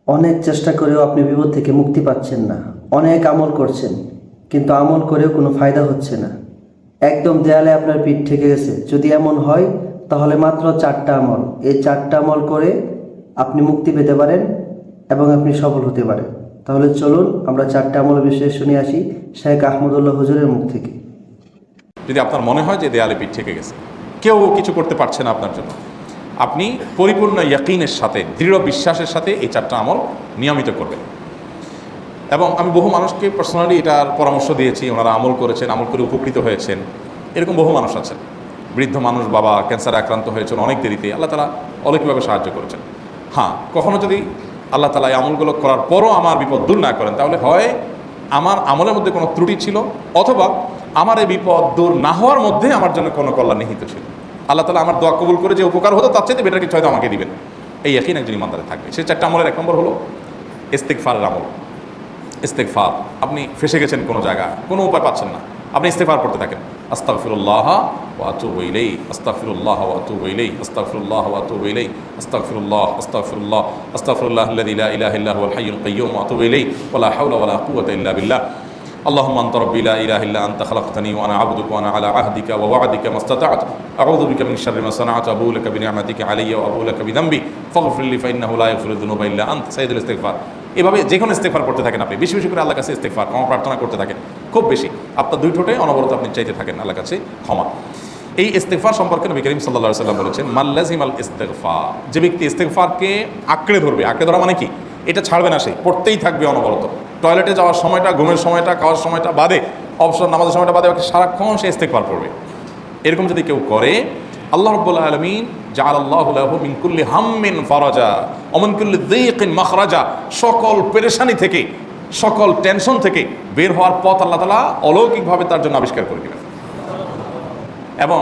অনেক চেষ্টা করেও আপনি বিপদ থেকে মুক্তি পাচ্ছেন না। অনেক আমল করছেন, কিন্তু আমল করেও কোনো ফায়দা হচ্ছে না। একদম দেয়ালে আপনার পিঠ ঠেকে গেছে। যদি এমন হয় তাহলে মাত্র 4টা আমল, এই 4টা আমল করে আপনি মুক্তি পেতে পারেন এবং আপনি সফল হতে পারেন। তাহলে চলুন আমরা 4টা আমলের বিষয়ে শুনে আসি শেখ আহমদুল্লাহ হুজুরের মুখ থেকে। যদি আপনার মনে হয় যে দেয়ালে পিঠ ঠেকে গেছে, কেউ কিছু করতে পারছে না আপনার জন্য, আপনি পরিপূর্ণ ইয়াকিনের সাথে, দৃঢ় বিশ্বাসের সাথে এই 4টা আমল নিয়মিত করবেন। এবং আমি বহু মানুষকে পার্সোনালি এটার পরামর্শ দিয়েছি, ওনারা আমল করেছেন, আমল করে উপকৃত হয়েছেন। এরকম বহু মানুষ আছেন। বৃদ্ধ মানুষ, বাবা ক্যান্সারে আক্রান্ত হয়েছেন অনেক দেরিতে, আল্লাহ তাআলা অলৌকিকভাবে সাহায্য করেছেন। হ্যাঁ, কখনো যদি আল্লাহ তাআলা এই আমলগুলো করার পরও আমার বিপদ দূর না করেন, তাহলে হয় আমার আমলের মধ্যে কোনো ত্রুটি ছিল, অথবা আমার এই বিপদ দূর না হওয়ার মধ্যে আমার জন্য কোনো কল্যাণ নিহিত ছিল। আল্লাহ তাআলা আমার দোয়া কবুল করে যে উপকার হতো তার চাইতে বেটার কিছু হয়তো আমাকে দিবেন, এই ইয়াকিন একজন ইমানদারে থাকবে। সেই 4টা আমলের 1 নম্বর হলো ইস্তিগফারের আমল। ইস্তেগফার, আপনি ফেসে গেছেন কোনো জায়গায়, কোনো উপায় পাচ্ছেন না, আপনি ইস্তেগফার করতে থাকেন। আস্তাগফিরুল্লাহ ওয়া আতুবু ইলাইহি, আস্তাগফিরুল্লাহ ওয়া আতুবু ইলাইহি, আস্তাগফিরুল্লাহ ওয়া আতুবু ইলাইহি, আস্তাগফিরুল্লাহ, আস্তাগফিরুল্লাহ, আস্তাগফিরুল্লাহাল্লাযী লা ইলাহা ইল্লা হুয়াল হাইয়ুল কাইয়্যুম ওয়া আতুবু ইলাইহি ওয়া লা হাওলা ওয়া লা কুওয়াতা ইল্লা বিল্লাহ। اللهم أنت ربي لا إله إلا أنت خلقتني وأنا عبدك وأنا على عهدك ووعدك ما استطعت أعوذ بك من شر ما صنعت أبوء لك بنعمتك علي وأبوء لك بذنبي فاغفر لي فإنه لا يغفر الذنوب إلا أنت سيد الاستغفار। এভাবে যে কোনো ইস্তেগফার করতে থাকেন, আপনি বেশি বেশি করে আল্লাহর কাছে ইস্তেগফার ক্ষমা প্রার্থনা করতে থাকেন, খুব বেশি। আপনার 2 ঠোঁটে অনবরত আপনি চাইতে থাকেন আল্লাহর কাছে ক্ষমা। এই ইস্তেগফার সম্পর্কে নবী করিম সাল্লাল্লাহু আলাইহি ওয়াসাল্লাম বলেছেন, মাল্লাজিমাল ইস্তেগফার, যে ব্যক্তি ইস্তেগফারকে আঁকড়ে ধরবে, আঁকড়ে ধরা মানে কি, এটা ছাড়বে না, সে পড়তেই থাকবে অনবরত। টয়লেটে যাওয়ার সময়টা, ঘুমের সময়টা, খাওয়ার সময়টা বাদে, অবসর নামাজের সময়টা বাদে সারাক্ষণ সে ইস্তেগফার পড়বে। এরকম যদি কেউ করে, আল্লাহ রাব্বুল আলামিন জাআলাল্লাহু লাহু মিন কুল্লি হাম্মিন ফারাজা ওয়া মিন কুল্লি যায়কিন মাখরাজা, সকল পেরেশানি থেকে, সকল টেনশন থেকে বের হওয়ার পথ আল্লাহ তাআলা অলৌকিকভাবে তার জন্য আবিষ্কার করে দিবেন। এবং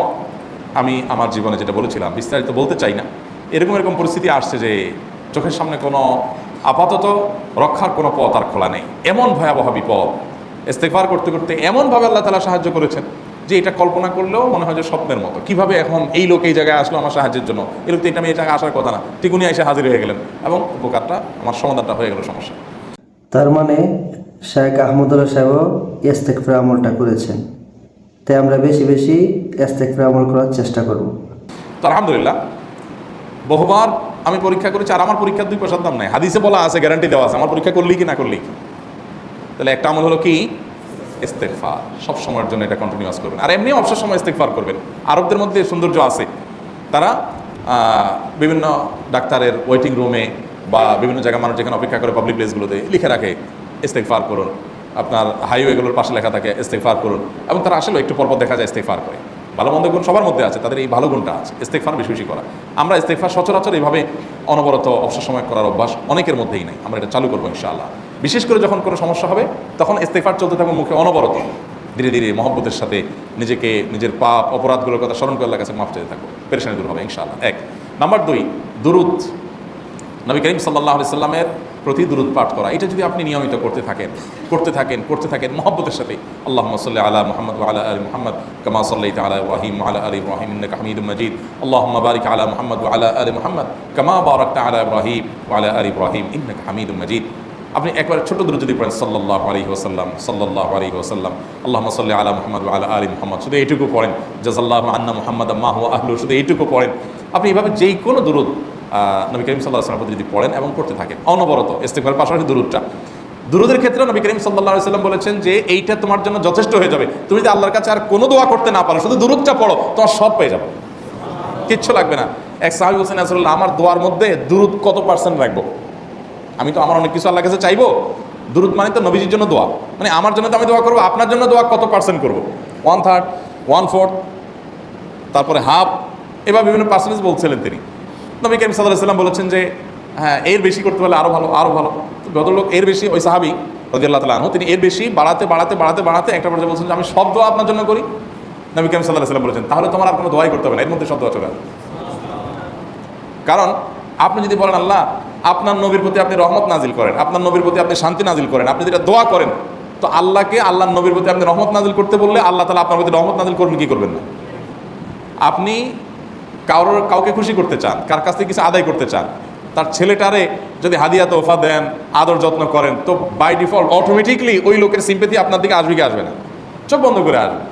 আমি আমার জীবনে যেটা বলেছিলাম, বিস্তারিত বলতে চাই না, এরকম পরিস্থিতি আসছে যে চোখের সামনে কোনো আপাতত রক্ষার কোনো পথ আর খোলা নেই, এমন ভয়াবহ বিপদ। ইস্তেগফার করতে করতে এমনভাবে আল্লাহ তাআলা সাহায্য করেছেন যে এটা কল্পনা করলেও মনে হয় যে স্বপ্নের মতো। কিভাবে এখন এই লোক এই জায়গায় আসলো আমার সাহায্যের জন্য, এই লোক তো এটা আমি এই জায়গায় আসার কথা না, ঠিক উনি এসে হাজির হয়ে গেলেন এবং উপকারটা, আমার সমাধানটা হয়ে গেল সমস্যা। তার মানে শেখ আহমদুল্লাহ সাহেব ইস্তেগফার আমলটা করেছেন, তাই আমরা বেশি বেশি ইস্তেগফার আমল করার চেষ্টা করব। তো আলহামদুলিল্লাহ, বহুবার আমি পরীক্ষা করেছি, আর আমার পরীক্ষার 2 পয়সার দাম নাই। হাদিসে বলা আছে, গ্যারান্টি দেওয়া আছে, আমার পরীক্ষা করলেই কি না করলেই কি। তাহলে একটা আমল হলো কি, ইস্তেগফার। সব সময়ের জন্য এটা কন্টিনিউয়াস করবেন, আর এমনিও অবসর সময় ইস্তেগফার করবেন। আরবদের মধ্যে সৌন্দর্য আছে, তারা বিভিন্ন ডাক্তারের ওয়েটিং রুমে বা বিভিন্ন জায়গায় মানুষ যেখানে অপেক্ষা করে পাবলিক প্লেসগুলোতে লিখে রাখে ইস্তেগফার করুন। আপনার হাইওয়েগুলোর পাশে লেখা থাকে ইস্তেগফার করুন, এবং তারা আসলে একটু পরপর দেখা যায় ইস্তেগফার করে। ভালো মন্দ গুণ সবার মধ্যে আছে, তাদের এই ভালো গুণটা আছে, ইস্তেগফার বেশি বেশি করা। আমরা ইস্তেগফার সচরাচর এইভাবে অনবরত অবসর সময় করার অভ্যাস অনেকের মধ্যেই নেই। আমরা এটা চালু করবো ইনশাআল্লাহ। বিশেষ করে যখন কোনো সমস্যা হবে তখন ইস্তেগফার চলতে থাকবে মুখে অনবরত, ধীরে ধীরে মহব্বতের সাথে নিজেকে, নিজের পাপ অপরাধগুলোর কথা স্মরণ করে আল্লাহর কাছে মাফ চাইতে থাকবো, পেরেশানি দূর হবে ইনশাআল্লাহ। 1 নাম্বার 2, দুরূদ। নবী করিম সাল্লাল্লাহু আলাইহি সাল্লামের প্রতি দুরূদ পাঠ করা, এটা যদি আপনি নিয়মিত করতে থাকেন মহব্বতের সাথে, আল্লাহুম্মা সাল্লি আলা মুহাম্মদ ওয়া আলা আলি মুহাম্মদ কামা সাল্লাইতা আলা ইব্রাহিম ওয়া আলা আলি ইব্রাহিম ইন্নাকা হামিদুম মাজিদ, আল্লাহুম্মা বারিক আলা মুহাম্মদ ওয়া আলা আলি মুহাম্মদ কামা বারাকতা আলা ইব্রাহিম ওয়া আলা আলি ইব্রাহিম ইন্নাকা হামিদুম মাজিদ। আপনি একবার ছোট দুরূদ যদি পড়েন, সাল্লাল্লাহু আলাইহি ওয়াসাল্লাম, আল্লাহুম্মা সাল্লি আলা মুহাম্মদ ওয়া আলা আলি মুহাম্মদ, শুধু এইটুকু পড়েন। জাযাল্লাহু আন্না মুহাম্মাদাম মা হুয়া আহলু, শুধু এইটুকু পড়েন। আপনি এভাবে যেই কোনো দুরূদ নবী করিম সাল্লাল্লাহু আলাইহি ওয়াসাল্লাম যদি পড়েন এবং করতে থাকেন অনবরত, ইস্তেগফারের পাশাপাশি দুরূদের ক্ষেত্রে নবী করিম সাল্লাল্লাহু আলাইহি ওয়াসাল্লাম বলেছেন যে এইটা তোমার জন্য যথেষ্ট হয়ে যাবে। তুমি যদি আল্লাহর কাছে আর কোনো দোয়া করতে না পারো, শুধু দুরূদটা পড়ো, তোমার সব পেয়ে যাবে, কিচ্ছু লাগবে না। এক সাহাবী বলছেন, রাসূলুল্লাহ, আমার দোয়ার মধ্যে দুরূদ কত পার্সেন্ট রাখবো? আমি তো আমার অনেক কিছু আল্লাহর কাছে চাইবো, দুরূদ মানে তো নবীজির জন্য দোয়া, মানে আমার জন্য তো আমি দোয়া করবো, আপনার জন্য দোয়া কত পার্সেন্ট করবো? 1/3, 1/4, তারপরে হাফ, এবার বিভিন্ন পার্সেন্টেজ বলছিলেন তিনি। নবী করিম সাল্লাল্লাহু আলাইহি ওয়াসাল্লাম বলেছেন যে হ্যাঁ, এর বেশি করতে পারলে আরও ভালো, আরও ভালো। তো ভদ্রলোক এর বেশি, ওই সাহাবী রাদিয়াল্লাহু তাআলা আনহু, তিনি এর বেশি বাড়াতে একটা পর্যায়ে বলছেন যে আমি সব দোয়া আপনার জন্য করি। নবী করিম সাল্লাল্লাহু আলাইহি ওয়াসাল্লাম বলেছেন তাহলে তোমার আর কোনো দোয়াই করতে হবে না, এর মধ্যে সব দোয়া চলে আসবে। কারণ আপনি যদি বলেন আল্লাহ আপনার নবীর প্রতি আপনি রহমত নাজিল করেন, আপনার নবীর প্রতি আপনি শান্তি নাজিল করেন, আপনি যেটা দোয়া করেন, তো আল্লাহকে আল্লাহর নবীর প্রতি আপনি রহমত নাজিল করতে বললে আল্লাহ তাআলা আপনার প্রতি রহমত নাজিল করবেন কি করবেন না? আপনি কাউকে খুশি করতে চান, কার কাছ থেকে কিছু আদায় করতে চান, তার ছেলেটারে যদি হাদিয়া তোফা দেন, আদর যত্ন করেন, তো বাই ডিফল্ট অটোমেটিকলি ওই লোকের সিম্পেথি আপনার দিকে আসবে কি আসবে না? চোখ বন্ধ করে আসবে।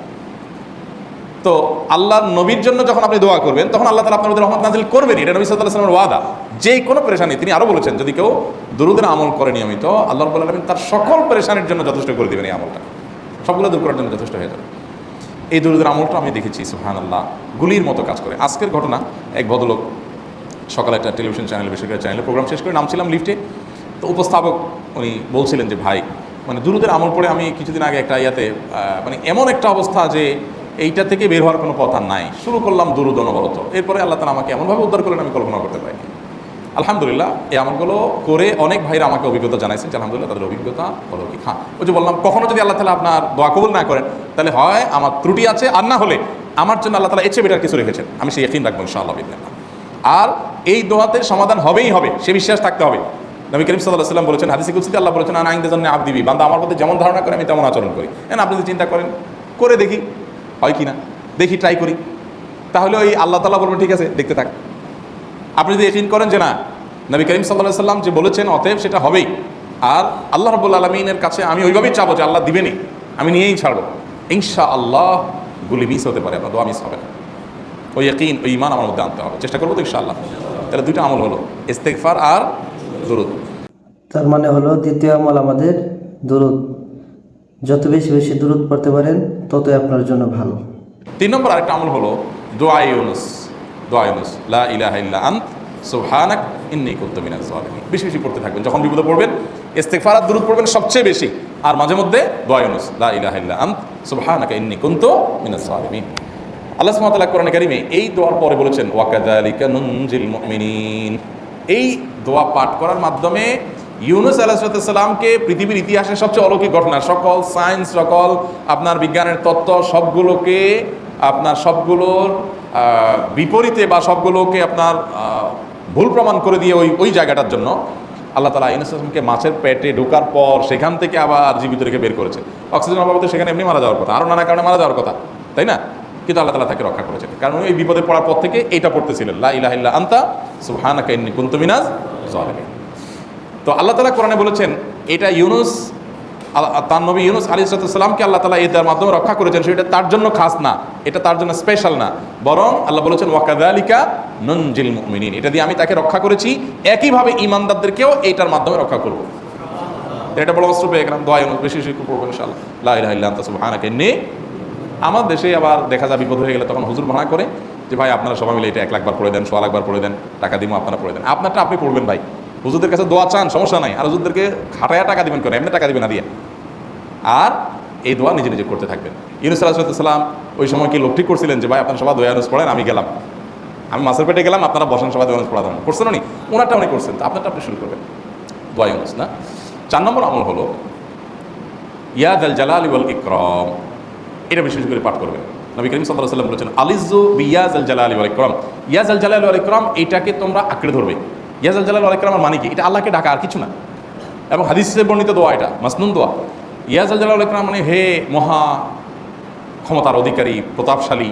তো আল্লাহর নবীর জন্য যখন আপনি দোয়া করবেন, তখন আল্লাহ তাআলা আপনার মধ্যে রহমত নাজিল করবেনই। এটা নবী সাল্লাল্লাহু আলাইহি ওয়াসাল্লামের ওয়াদা। যে কোনো পেরেশানি, তিনি আরো বলেছেন, যদি কেউ দুরূদের আমল করে নিয়মিত, আল্লাহ রাব্বুল আলামিন তার সকল পেরেশানির জন্য যথেষ্ট করে দিবেন। এই আমলটা সবগুলো দূর করার জন্য যথেষ্ট হয়ে যাবে। এই দুরূদের আমলটা আমি দেখেছি সুবহানাল্লাহ গুলির মতো কাজ করে। আজকের ঘটনা, এক ভদ্রলোক সকালে একটা টেলিভিশন চ্যানেল, বেসরকারি চ্যানেলে প্রোগ্রাম শেষ করে নামছিলাম লিফটে, তো উপস্থাপক উনি বলছিলেন যে ভাই, মানে দুরূদের আমল পড়ে আমি কিছুদিন আগে একটা ইয়াতে মানে এমন একটা অবস্থা যে এইটা থেকে বের হওয়ার কোনো পথ আর নাই, শুরু করলাম দুরূদ অনবরত। এরপরে আল্লাহ তাআলা আমাকে এমনভাবে উদ্ধার করলেন আমি কল্পনা করতে পারিনি। আলহামদুলিল্লাহ এই আমলগুলো করে অনেক ভাইরা আমাকে অভিজ্ঞতা জানাইছেন যে আলহামদুলিল্লাহ তাদের অভিজ্ঞতা হলো কি। হ্যাঁ, ওই যে বললাম, কখনো যদি আল্লাহ তাআলা আপনার দোয়া কবুল না করেন, তাহলে হয় আমার ত্রুটি আছে, আর না হলে আমার জন্য আল্লাহ তাআলা এর চেয়ে বেটার কিছু রেখেছেন, আমি সেই ইয়াকিন রাখবো ইনশাআল্লাহ বিদিনিল্লাহ। আর এই দোয়াতে সমাধান হবেই হবে, সে বিশ্বাস থাকতে হবে। নবী করিম সাল্লাল্লাহু আলাইহি ওয়াসাল্লাম বলেছেন, হাদিসে কুদসিতে আল্লাহ বলেছেন, আনা ইনদা যান্নি আবদি বি, বান্দা আমার প্রতি যেমন ধারণা করে আমি তেমন আচরণ করি। আপনি যদি চিন্তা করেন, করে দেখি হয় কি না, দেখি ট্রাই করি, তাহলে ওই আল্লাহ তাআলা বলবেন ঠিক আছে দেখতে থাক। আপনি যদি ইয়াকিন করেন যে না, নবী করিম সাল্লাল্লাহু আলাইহি ওয়াসাল্লাম যে বলেছেন অতএব সেটা হবেই, আর আল্লাহ রাব্বুল আলামিনের কাছে আমি ওইভাবেই চাবো যে আল্লাহ দিবেনই, আমি নিয়েই ছাড়বো, ইনশাআল্লাহ গুলি মিস হতে পারে, আপনার দোয়া মিস হবে না। ওই ইয়াকিন, ওই ঈমান আমার মধ্যে আনতে হবে, চেষ্টা করবো তো ইনশাআল্লাহ। তাহলে দুইটা আমল হলো, ইস্তেগফার আর দুরূদ। তার মানে হলো দ্বিতীয় আমল আমাদের দুরূদ। যত বেশি বেশি দুরূদ পড়তে পারেন ততই আপনার জন্য ভালো। 3 নম্বর আরেকটা আমল হলো দোয়া ইউনুস। দোয়া ইউনুস, লা ইলাহা ইল্লা আন্ত সুবহানাক ইন্নী কুনতু মিনাজ জালিমিন। বেশি বেশি পড়তে থাকবেন, যখন বিপদে পড়বেন ইস্তেগফার আর দুরূদ পড়বেন সবচেয়ে বেশি, আর মাঝে মধ্যে দোয়া ইউনুস, লা ইলাহা ইল্লা আন্ত সুবহানাকা ইন্নী কুনতু মিনাজ জালিমিন। আল্লাহ সুবহানাহু ওয়া তাআলা কোরআনে কারিমে এই দোয়ার পরে বলেছেন, ওয়া কাযালিকা নুনজিল মুমিনিন। এই দোয়া পাঠ করার মাধ্যমে ইউনুস আলাইহিস সালামকে পৃথিবীর ইতিহাসের সবচেয়ে অলৌকিক ঘটনা, সকল সায়েন্স, সকল আপনার বিজ্ঞানের তত্ত্ব সবগুলোকে আপনার সবগুলোর বিপরীতে বা সবগুলোকে আপনার ভুল প্রমাণ করে দিয়ে ওই জায়গাটার জন্য আল্লাহ তাআলা ইউনুস আলাইহিসকে মাছের পেটে ঢোকার পর সেখান থেকে আবার জীবিত রেখে বের করেছে। অক্সিজেন অভাবে তো সেখানে এমনি মারা যাওয়ার কথা, আরও নানা কারণে মারা যাওয়ার কথা, তাই না? কিন্তু আল্লাহ তাআলা তাকে রক্ষা করেছেন, কারণ ওই বিপদে পড়ার পর থেকে এইটা পড়তেছিলেন, লা ইলাহা ইল্লা আনতা সুবহানাকা ইন্নী কুনতু মিনাজ জালিমিন। তো আল্লাহ তাআলা কোরআনে বলেছেন এটা ইউনুস, তার নবী ইউনুস আলাইহিস সালামকে আল্লাহ তাআলা এটার মাধ্যমে রক্ষা করেছেন, সেটা তার জন্য খাস না, এটা তার জন্য স্পেশাল না, বরং আল্লাহ বলেছেন ওয়া কাযালিকা নুনজিল মুমিনিন, এটা দিয়ে আমি তাকে রক্ষা করেছি, একইভাবে ঈমানদারদেরকেও এটার মাধ্যমে রক্ষা করব। এটা বড় অস্ত্র পেয়ে গেলাম, দোয়া ইউনুস বেশি বেশি পড়বো ইনশাআল্লাহ, লা ইলাহা ইল্লা আনতা সুবহানাকা ইন্নী। আমার দেশে আবার দেখা যায় বিপদ হয়ে গেলে তখন হুজুর ভাড়া করে যে ভাই আপনারা সবাই মিলে এটা 1 লাখ বার পড়ে দেন, 100 লাখ বার পড়ে দেন, টাকা দিব আপনারা পড়ে দেন। আপনারটা আপনি পড়বেন ভাই, হুজুরদের কাছে দোয়া চান সমস্যা নাই, আর হুজুরদেরকে খাটায়া টাকা দিবেন কেন, এমনি টাকা দিবেন না দিয়ে। আর এই দোয়া নিজে নিজে করতে থাকবেন। ইউনুস আলাইহিস সালাম ওই সময় কি লোক ঠিক করছিলেন যে ভাই আপনারা সবাই দোয়া ইউনুস পড়েন, আমি গেলাম, আমি মাছের পেটে গেলাম, আপনারা বসেন সবাই দোয়া ইউনুস পড়া দেন, করছেন উনি, ওনারটা উনি করছেন, তো আপনারটা আপনি শুরু করবেন দোয়া ইউনুস না। 4 নম্বর আমল হলো ইয়া যাল জালালি ওয়াল ইকরাম। এটা বিশেষ করে পাঠ করবেন। নবী করিম সাল্লাল্লাহু আলাইহি ওয়াসাল্লাম বলেছেন, আলিযু বিয়া যাল জালালি ওয়াল ইকরাম। ইয়া যাল জালালি ওয়াল ইকরাম, এটাকে তোমরা আঁকড়ে ধরবে। ইয়া যাল জালালি ওয়াল ইকরামের মানে কি? এটা আল্লাহকে ডাকা, আর কিছু না। এবং হাদিসে বর্ণিত দোয়া, এটা মাসনুন দোয়া। ইয়া যাল জালালি ওয়াল ইকরাম মানে হে মহা ক্ষমতার অধিকারী, প্রতাপশালী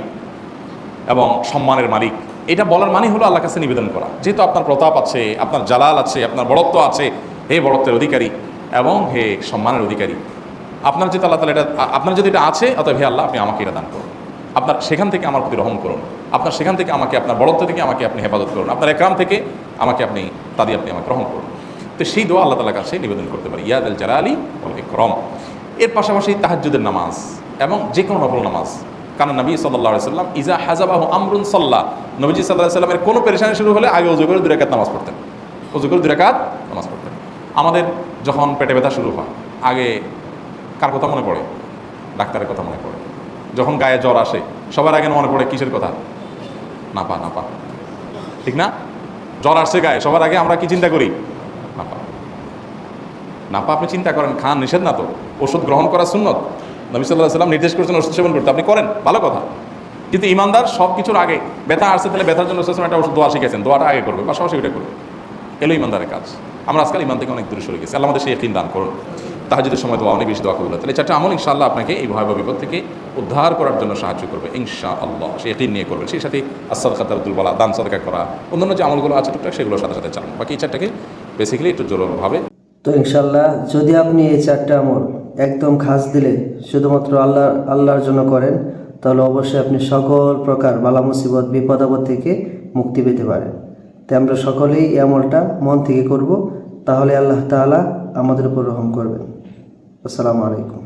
এবং সম্মানের মালিক। এটা বলার মানে হলো আল্লাহর কাছে নিবেদন করা, যেহেতু আপনার প্রতাপ আছে, আপনার জালাল আছে, আপনার বড়ত্ব আছে, হে বড়ত্বের অধিকারী এবং হে সম্মানের অধিকারী, আপনার যেটা আল্লাহ তাআলা এটা আপনার যদি এটা আছে, অতএব হে আল্লাহ আপনি আমাকে এটা দান করুন, আপনার সেখান থেকে আমার প্রতি রহম করুন, আপনার সেখান থেকে আমাকে, আপনার বড়ত্ব থেকে আমাকে আপনি হেফাজত করুন, আপনার একরাম থেকে আমাকে আপনি তাদি আপনি আমাকে রহম করুন। তো সেই দোয়া আল্লাহ তাআলার কাছে নিবেদন করতে পারি, ইয়া যাল জালালি ওয়াল ইকরাম। এর পাশাপাশি তাহাজ্জুদের নামাজ এবং যে কোনো নফল নামাজ, কারণ নবী সাল্লাল্লাহু আলাইহি ওয়াসাল্লাম ইজা হাজাবাহু আমরুন সাল্লাহ, নবীজি সাল্লাল্লাহু আলাইহি ওয়াসাল্লামের কোনো পেরেশানি শুরু হলে আগে ওযু করে 2 রাকাত নামাজ পড়তেন, ওযু করে 2 রাকাত নামাজ পড়তেন। আমাদের যখন পেটে ব্যথা শুরু হয়, আগে কার কথা মনে পড়ে? ডাক্তারের কথা মনে পড়ে। যখন গায়ে জ্বর আসে সবার আগে মনে পড়ে কিসের কথা? নাপা, নাপা, ঠিক না? জ্বর আসছে গায়ে, সবার আগে আমরা কি চিন্তা করি? নাপা। নাপা আপনি চিন্তা করেন, খান, নিষেধ না তো, ওষুধ গ্রহণ করা সুন্নত। নবী সাল্লাল্লাহু আলাইহি ওয়াসাল্লাম নির্দেশ করেছেন ওষুধ সেবন করতে, আপনি করেন, ভালো কথা। কিন্তু ইমানদার সব কিছুর আগে, ব্যথা আসছে তাহলে ব্যথার জন্য একটা ওষুধ দোয়া শিখেছেন, দোয়াটা আগে করবে, পাশাপাশি ওইটা করবে, এলো ইমানদারের কাজ। আমরা আজকাল ইমান থেকে অনেক দূরে সরে গেছি, আল্লাহ আমাদের সেই ইয়াকিন দান করুন। তাহাজ্জুদের সময় দোয়া, অনেক বেশি দোয়া করবে। তাহলে 4টা আমল ইনশাআল্লাহ আপনাকে এই ভয়াবহ বিপদ থেকে উদ্ধার করার জন্য সাহায্য করবে ইনশাআল্লাহ। সে ইয়াকিন নিয়ে করবেন। সেই সাথে as-সাদকাতুল বলা, দান সদকা করা, অন্যান্য যে আমলগুলো আছে টুকটাক সেগুলোর সাথে সাথে চালান। বাকি এই 4টাকে বেসিক্যালি একটু জোরভাবে। তো ইনশাল্লাহ যদি আপনি এই 4টা আমল একদম খাস দিলে শুধুমাত্র আল্লাহর জন্য করেন, তাহলে অবশ্যই আপনি সকল প্রকার বালা মুসিবত বিপদ আপদ থেকে মুক্তি পেতে পারেন। তাই আমরা সকলেই এই আমলটা মন থেকে করব, তাহলে আল্লাহ তাআলা আমাদের উপর রহম করবেন। আসসালামু আলাইকুম।